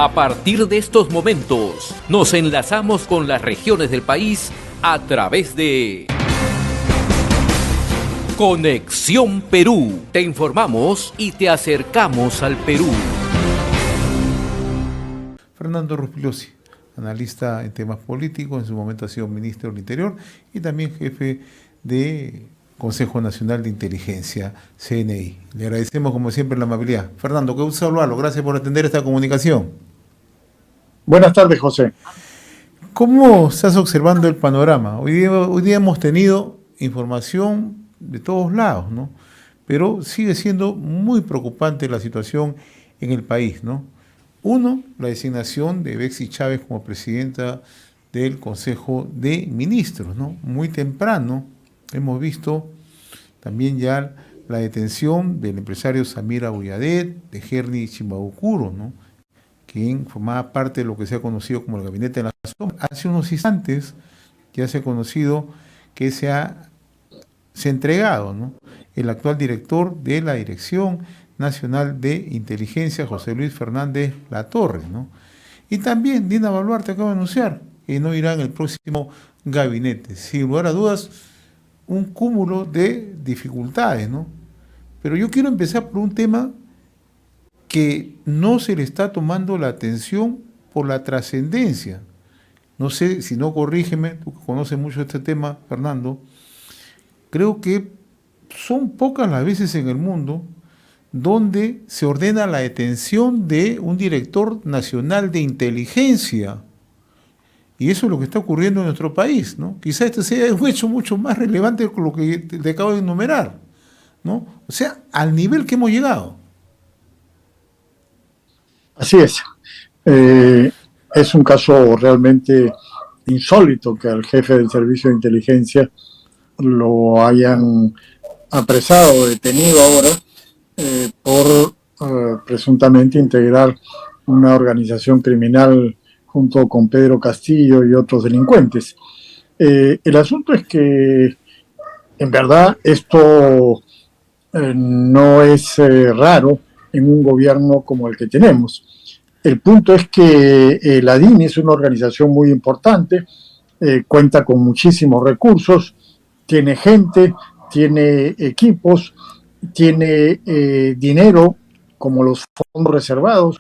A partir de estos momentos, nos enlazamos con las regiones del país a través de Conexión Perú. Te informamos y te acercamos al Perú. Fernando Ruspigliosi, analista en temas políticos, en su momento ha sido ministro del Interior y también jefe de Consejo Nacional de Inteligencia, CNI. Le agradecemos como siempre la amabilidad. Fernando, qué gusto saludarlo. Gracias por atender esta comunicación. Buenas tardes, José. ¿Cómo estás observando el panorama? Hoy día hemos tenido información de todos lados, ¿no? Pero sigue siendo muy preocupante la situación en el país, ¿no? Uno, la designación de Betsy Chávez como presidenta del Consejo de Ministros, ¿no? Muy temprano hemos visto también ya la detención del empresario Samir Abuyadet, de Herny Chimbaucuro, ¿no? Quien formaba parte de lo que se ha conocido como el Gabinete de la Sombra. Hace unos instantes ya se ha conocido que se ha entregado, ¿no?, el actual director de la Dirección Nacional de Inteligencia, José Luis Fernández Latorre, ¿no? Y también Dina Boluarte acaba de anunciar que no irá en el próximo gabinete. Sin lugar a dudas, un cúmulo de dificultades, ¿no? Pero yo quiero empezar por un tema que no se le está tomando la atención por la trascendencia. No sé, si no, corrígeme, tú que conoces mucho este tema, Fernando. Creo que son pocas las veces en el mundo donde se ordena la detención de un director nacional de inteligencia. Y eso es lo que está ocurriendo en nuestro país, ¿no? Quizá este sea un hecho mucho más relevante que lo que te acabo de enumerar, ¿no? O sea, al nivel que hemos llegado. Así es. Es un caso realmente insólito que al jefe del Servicio de Inteligencia lo hayan apresado, detenido ahora, por presuntamente integrar una organización criminal junto con Pedro Castillo y otros delincuentes. El asunto es que, en verdad, esto no es raro en un gobierno como el que tenemos. El punto es que la DINI es una organización muy importante, cuenta con muchísimos recursos, tiene gente, tiene equipos, tiene dinero, como los fondos reservados,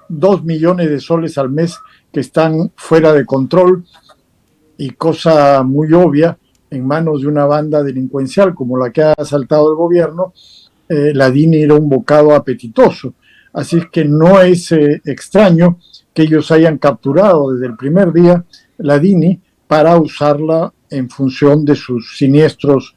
2 millones de soles al mes que están fuera de control y cosa muy obvia, en manos de una banda delincuencial como la que ha asaltado el gobierno, la DINI era un bocado apetitoso. Así es que no es extraño que ellos hayan capturado desde el primer día la DINI para usarla en función de sus siniestros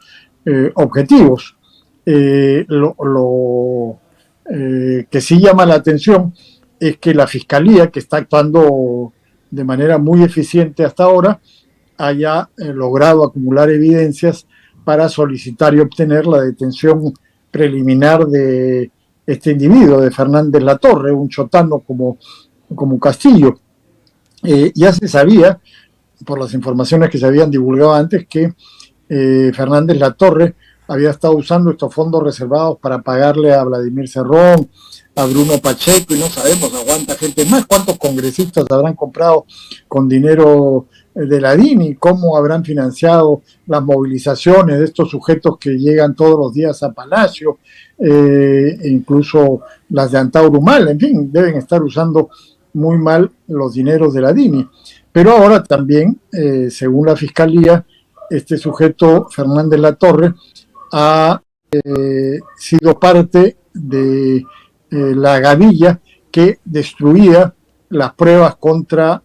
objetivos. Lo que sí llama la atención es que la Fiscalía, que está actuando de manera muy eficiente hasta ahora, haya logrado acumular evidencias para solicitar y obtener la detención preliminar de este individuo, de Fernández Latorre, un chotano como Castillo. Ya se sabía, por las informaciones que se habían divulgado antes, que Fernández Latorre había estado usando estos fondos reservados para pagarle a Vladimir Cerrón, a Bruno Pacheco, y no sabemos a cuánta gente más, cuántos congresistas habrán comprado con dinero de la DINI, cómo habrán financiado las movilizaciones de estos sujetos que llegan todos los días a Palacio, incluso las de Antauro Humala. En fin, deben estar usando muy mal los dineros de la DINI. Pero ahora también, según la Fiscalía, este sujeto, Fernández Latorre, ha sido parte de la gavilla que destruía las pruebas contra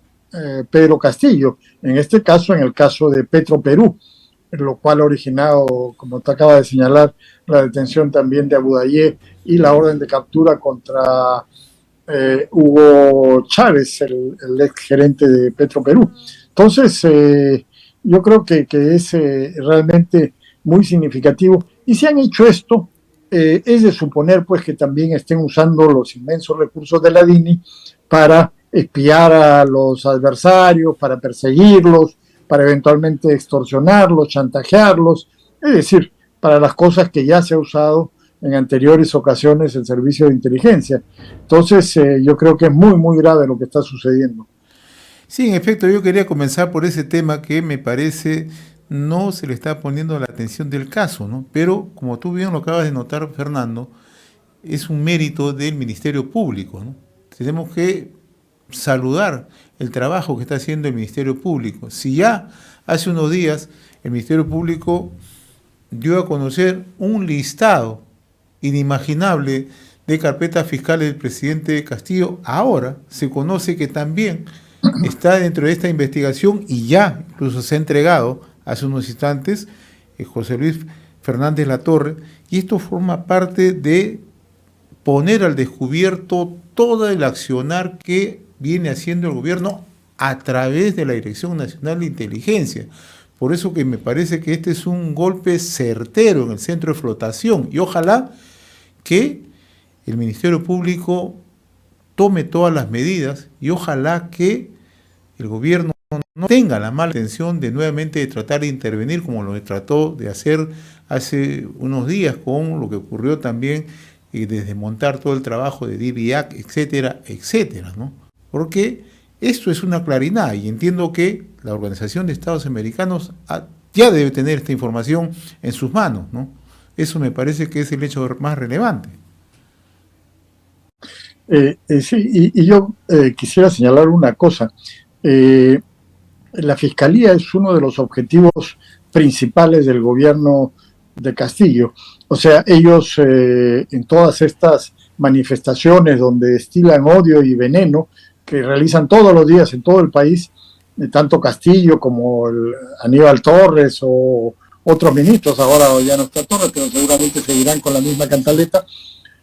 Pedro Castillo, en este caso, en el caso de Petroperú, lo cual ha originado, como te acaba de señalar, la detención también de Abudayé y la orden de captura contra Hugo Chávez, el ex gerente de Petroperú. Entonces, yo creo que es realmente muy significativo. Y si han hecho esto, es de suponer pues que también estén usando los inmensos recursos de la DINI para espiar a los adversarios, para perseguirlos, para eventualmente extorsionarlos, chantajearlos, es decir, para las cosas que ya se ha usado en anteriores ocasiones el servicio de inteligencia. Entonces, yo creo que es muy, muy grave lo que está sucediendo. Sí, en efecto, yo quería comenzar por ese tema que me parece no se le está poniendo la atención del caso, ¿no? Pero, como tú bien lo acabas de notar, Fernando, es un mérito del Ministerio Público, ¿no? Tenemos que saludar el trabajo que está haciendo el Ministerio Público. Si ya hace unos días el Ministerio Público dio a conocer un listado inimaginable de carpetas fiscales del presidente Castillo, ahora se conoce que también está dentro de esta investigación y ya incluso se ha entregado hace unos instantes José Luis Fernández Latorre, y esto forma parte de poner al descubierto todo el accionar que viene haciendo el gobierno a través de la Dirección Nacional de Inteligencia. Por eso que me parece que este es un golpe certero en el centro de flotación, y ojalá que el Ministerio Público tome todas las medidas, y ojalá que el gobierno no tenga la mala intención de nuevamente tratar de intervenir como lo trató de hacer hace unos días con lo que ocurrió también de desmontar todo el trabajo de DBAC, etcétera, etcétera, ¿no? Porque esto es una claridad, y entiendo que la Organización de Estados Americanos ya debe tener esta información en sus manos, ¿no? Eso me parece que es el hecho más relevante. Sí, y yo quisiera señalar una cosa. La Fiscalía es uno de los objetivos principales del gobierno de Castillo. O sea, ellos en todas estas manifestaciones donde destilan odio y veneno, que realizan todos los días en todo el país, tanto Castillo como Aníbal Torres o otros ministros, ahora ya no está Torres, pero seguramente seguirán con la misma cantaleta.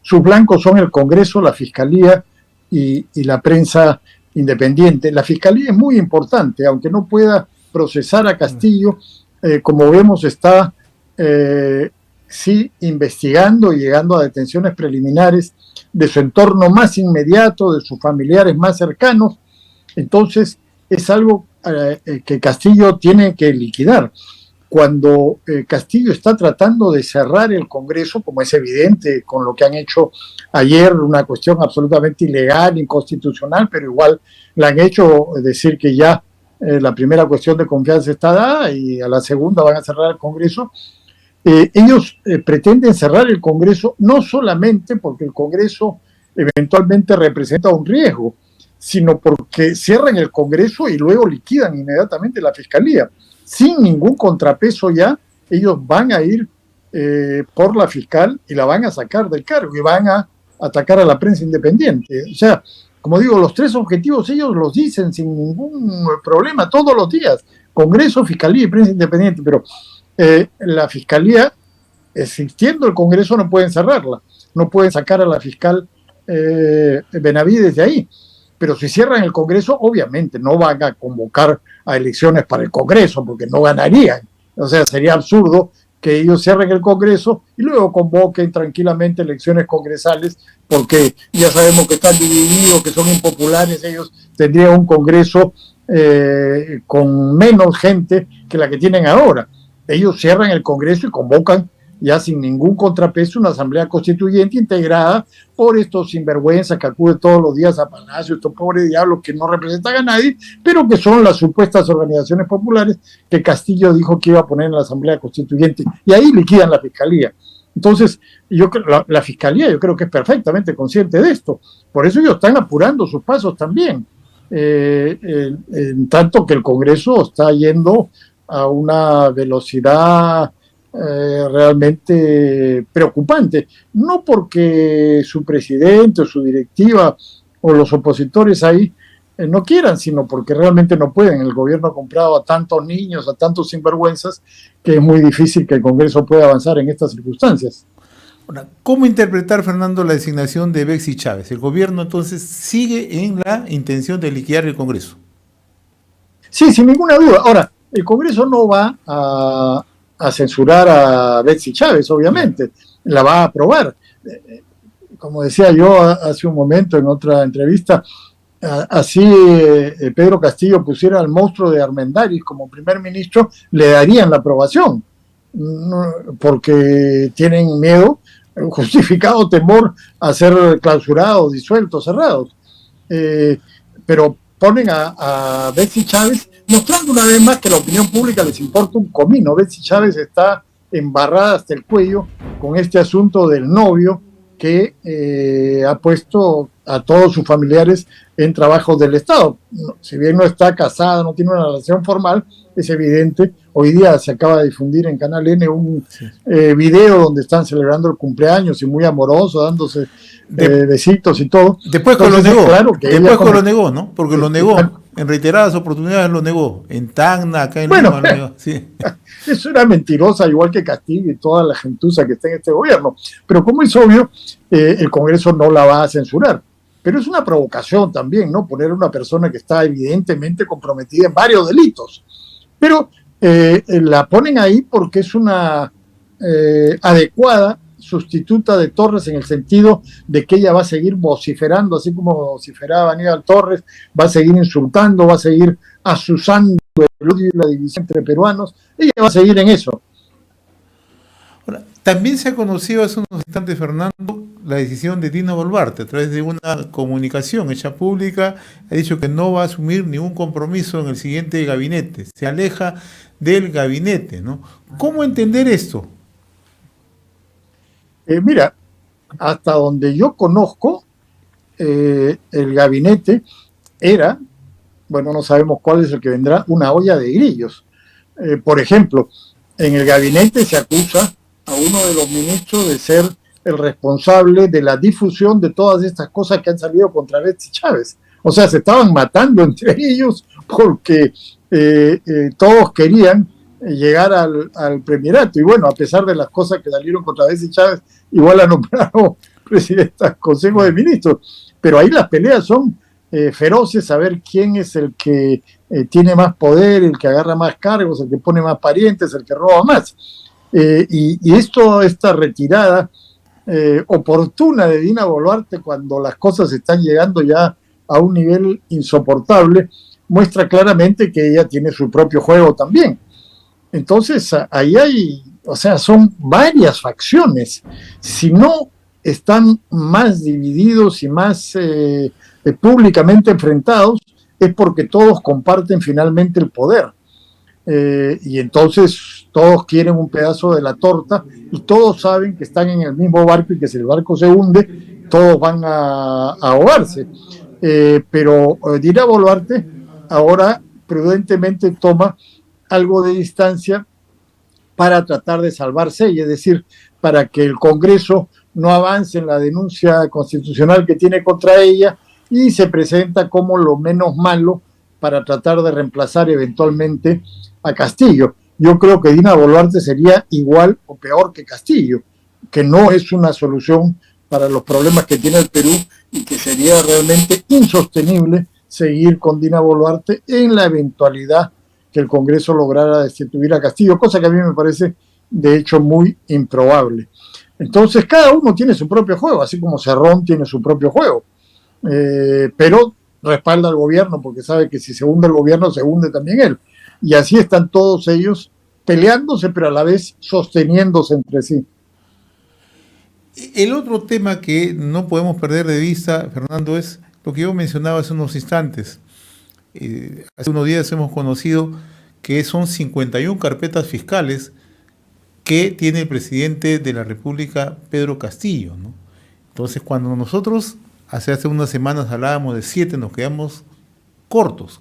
Sus blancos son el Congreso, la Fiscalía y la prensa independiente. La Fiscalía es muy importante, aunque no pueda procesar a Castillo, como vemos está sí investigando y llegando a detenciones preliminares de su entorno más inmediato, de sus familiares más cercanos. Entonces es algo que Castillo tiene que liquidar. Cuando Castillo está tratando de cerrar el Congreso, como es evidente con lo que han hecho ayer, una cuestión absolutamente ilegal, inconstitucional, pero igual la han hecho decir que ya la primera cuestión de confianza está dada y a la segunda van a cerrar el Congreso. Ellos pretenden cerrar el Congreso no solamente porque el Congreso eventualmente representa un riesgo, sino porque cierran el Congreso y luego liquidan inmediatamente la Fiscalía. Sin ningún contrapeso ya, ellos van a ir por la fiscal y la van a sacar del cargo y van a atacar a la prensa independiente. O sea, como digo, los tres objetivos ellos los dicen sin ningún problema todos los días: Congreso, Fiscalía y prensa independiente. Pero la Fiscalía, existiendo el Congreso, no pueden cerrarla, no pueden sacar a la fiscal Benavides de ahí. Pero si cierran el Congreso, obviamente no van a convocar a elecciones para el Congreso, porque no ganarían. O sea, sería absurdo que ellos cierren el Congreso y luego convoquen tranquilamente elecciones congresales, porque ya sabemos que están divididos, que son impopulares. Ellos tendrían un Congreso con menos gente que la que tienen ahora. Ellos cierran el Congreso y convocan ya sin ningún contrapeso una asamblea constituyente integrada por estos sinvergüenzas que acuden todos los días a Palacio, estos pobres diablos que no representan a nadie, pero que son las supuestas organizaciones populares que Castillo dijo que iba a poner en la asamblea constituyente, y ahí liquidan la Fiscalía. Entonces, la Fiscalía yo creo que es perfectamente consciente de esto, por eso ellos están apurando sus pasos también, en tanto que el Congreso está yendo a una velocidad realmente preocupante, no porque su presidente o su directiva o los opositores ahí no quieran, sino porque realmente no pueden. El gobierno ha comprado a tantos niños, a tantos sinvergüenzas, que es muy difícil que el Congreso pueda avanzar en estas circunstancias. Ahora, ¿cómo interpretar, Fernando, la designación de Betsy Chávez? ¿El gobierno entonces sigue en la intención de liquidar el Congreso? Sí, sin ninguna duda. Ahora, el Congreso no va a censurar a Betsy Chávez, obviamente, la va a aprobar. Como decía yo hace un momento en otra entrevista, así Pedro Castillo pusiera al monstruo de Armendáriz como primer ministro, le darían la aprobación, porque tienen miedo justificado temor a ser clausurados, disueltos, cerrados. Pero ponen a Betsy Chávez, mostrando una vez más que la opinión pública les importa un comino. Betsy Chávez está embarrada hasta el cuello con este asunto del novio que ha puesto a todos sus familiares en trabajos del Estado. Si bien no está casada, no tiene una relación formal, es evidente. Hoy día se acaba de difundir en Canal N un video donde están celebrando el cumpleaños y muy amorosos, dándose besitos y todo. Después que lo negó, claro que lo negó, ¿no? Porque lo negó, en reiteradas oportunidades lo negó, en Tacna, acá en Lima, lo negó. Sí. Es una mentirosa, igual que Castillo y toda la gentuza que está en este gobierno. Pero como es obvio, el Congreso no la va a censurar. Pero es una provocación también, ¿no? Poner a una persona que está evidentemente comprometida en varios delitos. Pero la ponen ahí porque es una adecuada sustituta de Torres, en el sentido de que ella va a seguir vociferando, así como vociferaba Aníbal Torres, va a seguir insultando, va a seguir azuzando el odio y la división entre peruanos. Ella va a seguir en eso. Ahora, también se ha conocido hace unos instantes, Fernando, la decisión de Dina Boluarte. A través de una comunicación hecha pública, ha dicho que no va a asumir ningún compromiso en el siguiente gabinete. Se aleja del gabinete, ¿no? ¿Cómo entender esto? Mira, hasta donde yo conozco, el gabinete era, bueno, no sabemos cuál es el que vendrá, una olla de grillos. Por ejemplo, en el gabinete se acusa a uno de los ministros de ser el responsable de la difusión de todas estas cosas que han salido contra Betsy Chávez. O sea, se estaban matando entre ellos porque todos querían llegar al premierato. Y bueno, a pesar de las cosas que salieron contra Betsy Chávez, igual la nombraron presidenta del Consejo de Ministros. Pero ahí las peleas son feroces, a ver quién es el que tiene más poder, el que agarra más cargos, el que pone más parientes, el que roba más. Y esta retirada oportuna de Dina Boluarte, cuando las cosas están llegando ya a un nivel insoportable, muestra claramente que ella tiene su propio juego también. Entonces, ahí hay, o sea, son varias facciones. Si no están más divididos y más públicamente enfrentados, es porque todos comparten finalmente el poder. Y entonces todos quieren un pedazo de la torta y todos saben que están en el mismo barco y que si el barco se hunde, todos van a ahogarse. Pero Dina Boluarte ahora prudentemente toma algo de distancia para tratar de salvarse, y es decir, para que el Congreso no avance en la denuncia constitucional que tiene contra ella, y se presenta como lo menos malo para tratar de reemplazar eventualmente a Castillo. Yo creo que Dina Boluarte sería igual o peor que Castillo, que no es una solución para los problemas que tiene el Perú, y que sería realmente insostenible seguir con Dina Boluarte en la eventualidad que el Congreso lograra destituir a Castillo, cosa que a mí me parece de hecho muy improbable. Entonces cada uno tiene su propio juego, así como Cerrón tiene su propio juego, pero respalda al gobierno porque sabe que si se hunde el gobierno se hunde también él, y así están todos ellos peleándose pero a la vez sosteniéndose entre sí. El otro tema que no podemos perder de vista, Fernando, es lo que yo mencionaba hace unos instantes. Hace unos días hemos conocido que son 51 carpetas fiscales que tiene el presidente de la República, Pedro Castillo, ¿no? Entonces, cuando nosotros hace unas semanas hablábamos de 7, nos quedamos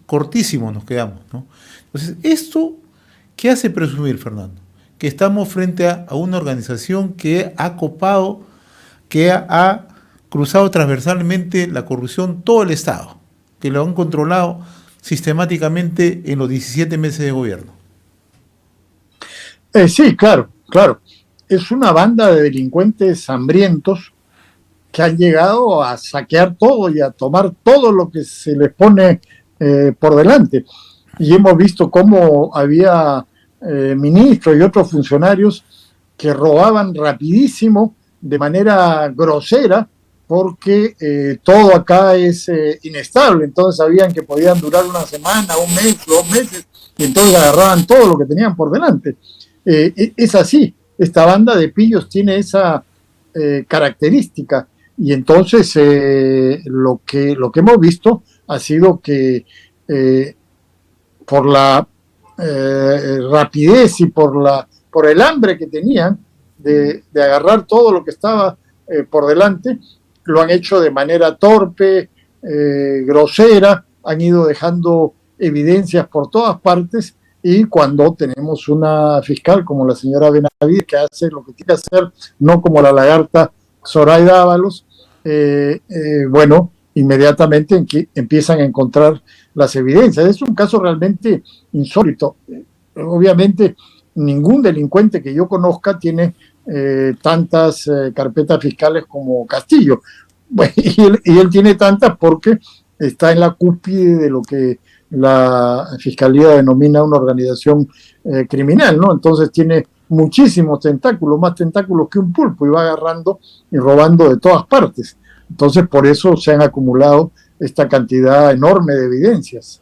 cortísimos nos quedamos, ¿no? Entonces, ¿esto qué hace presumir, Fernando? Que estamos frente a una organización que ha copado, que ha cruzado transversalmente la corrupción todo el Estado, que lo han controlado sistemáticamente en los 17 meses de gobierno. Sí, claro. Es una banda de delincuentes hambrientos que han llegado a saquear todo y a tomar todo lo que se les pone por delante. Y hemos visto cómo había ministros y otros funcionarios que robaban rapidísimo, de manera grosera, porque todo acá es inestable. Entonces sabían que podían durar una semana, un mes, 2 meses, y entonces agarraban todo lo que tenían por delante. Es así, esta banda de pillos tiene esa característica. Y entonces lo que hemos visto ha sido que por la rapidez y por el hambre que tenían de agarrar todo lo que estaba por delante, lo han hecho de manera torpe, grosera, han ido dejando evidencias por todas partes, y cuando tenemos una fiscal como la señora Benavides, que hace lo que tiene que hacer, no como la lagarta Zoraida Ábalos, bueno, inmediatamente empiezan a encontrar las evidencias. Es un caso realmente insólito. Obviamente, ningún delincuente que yo conozca tiene tantas carpetas fiscales como Castillo. Bueno, y él tiene tantas porque está en la cúspide de lo que la Fiscalía denomina una organización criminal, ¿no? Entonces tiene muchísimos tentáculos, más tentáculos que un pulpo, y va agarrando y robando de todas partes. Entonces, por eso se han acumulado esta cantidad enorme de evidencias.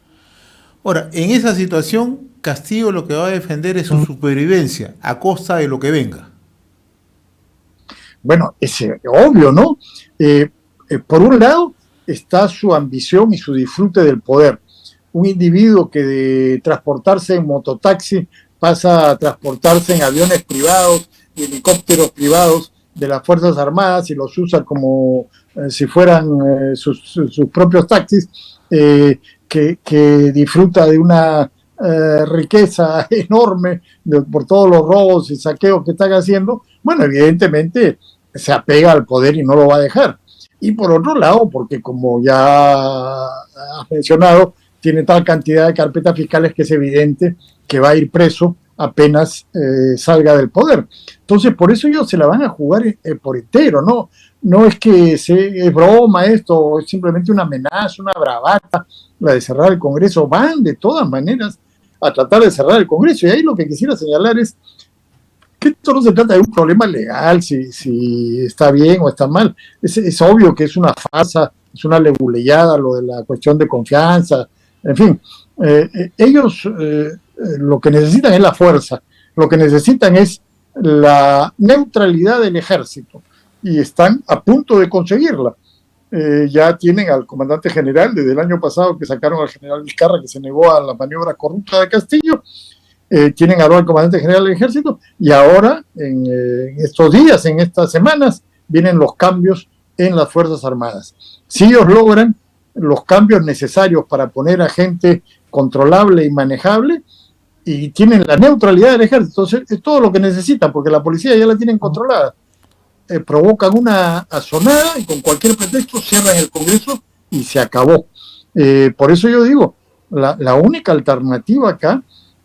Ahora, en esa situación, Castillo lo que va a defender es su supervivencia a costa de lo que venga. Bueno, es obvio, ¿no? Por un lado está su ambición y su disfrute del poder. Un individuo que de transportarse en mototaxi pasa a transportarse en aviones privados y helicópteros privados de las Fuerzas Armadas y los usa como si fueran sus propios taxis, que disfruta de una riqueza enorme por todos los robos y saqueos que están haciendo. Bueno, evidentemente se apega al poder y no lo va a dejar. Y por otro lado, porque como ya has mencionado, tiene tal cantidad de carpetas fiscales que es evidente que va a ir preso apenas salga del poder. Entonces, por eso ellos se la van a jugar por entero, ¿no? No es que es broma esto, es simplemente una amenaza, una bravata, la de cerrar el Congreso. Van de todas maneras a tratar de cerrar el Congreso. Y ahí lo que quisiera señalar es que esto no se trata de un problema legal, si está bien o está mal. Es obvio que es una farsa, es una leguleyada lo de la cuestión de confianza. En fin, ellos lo que necesitan es la fuerza, lo que necesitan es la neutralidad del ejército, y están a punto de conseguirla. Ya tienen al comandante general desde el año pasado, que sacaron al general Vizcarra, que se negó a la maniobra corrupta de Castillo. Tienen ahora al comandante general del ejército, y ahora en estos días, en estas semanas, vienen los cambios en las Fuerzas Armadas. Si ellos logran los cambios necesarios para poner a gente controlable y manejable, y tienen la neutralidad del ejército, entonces es todo lo que necesitan, porque la policía ya la tienen controlada. Provocan una asonada y con cualquier pretexto cierran el Congreso y se acabó. Por eso yo digo, la única alternativa acá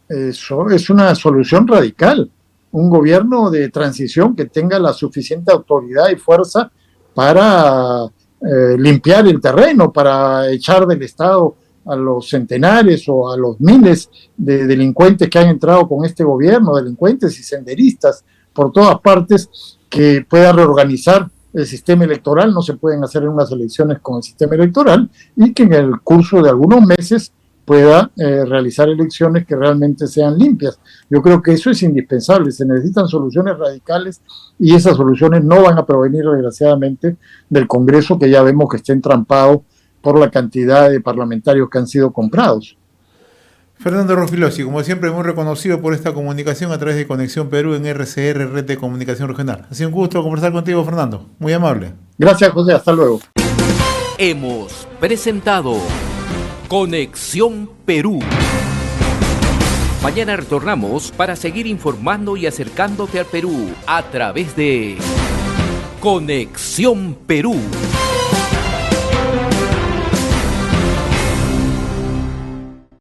es una solución radical, un gobierno de transición que tenga la suficiente autoridad y fuerza para limpiar el terreno, para echar del Estado a los centenares o a los miles de delincuentes que han entrado con este gobierno, delincuentes y senderistas por todas partes, que pueda reorganizar el sistema electoral. No se pueden hacer unas elecciones con el sistema electoral, y que en el curso de algunos meses pueda realizar elecciones que realmente sean limpias. Yo creo que eso es indispensable. Se necesitan soluciones radicales, y esas soluciones no van a provenir, desgraciadamente, del Congreso, que ya vemos que está entrampado por la cantidad de parlamentarios que han sido comprados. Fernando Rofilosi, como siempre, muy reconocido por esta comunicación a través de Conexión Perú en RCR, Red de Comunicación Regional. Ha sido un gusto conversar contigo, Fernando. Muy amable. Gracias, José. Hasta luego. Hemos presentado Conexión Perú. Mañana retornamos para seguir informando y acercándote al Perú a través de Conexión Perú.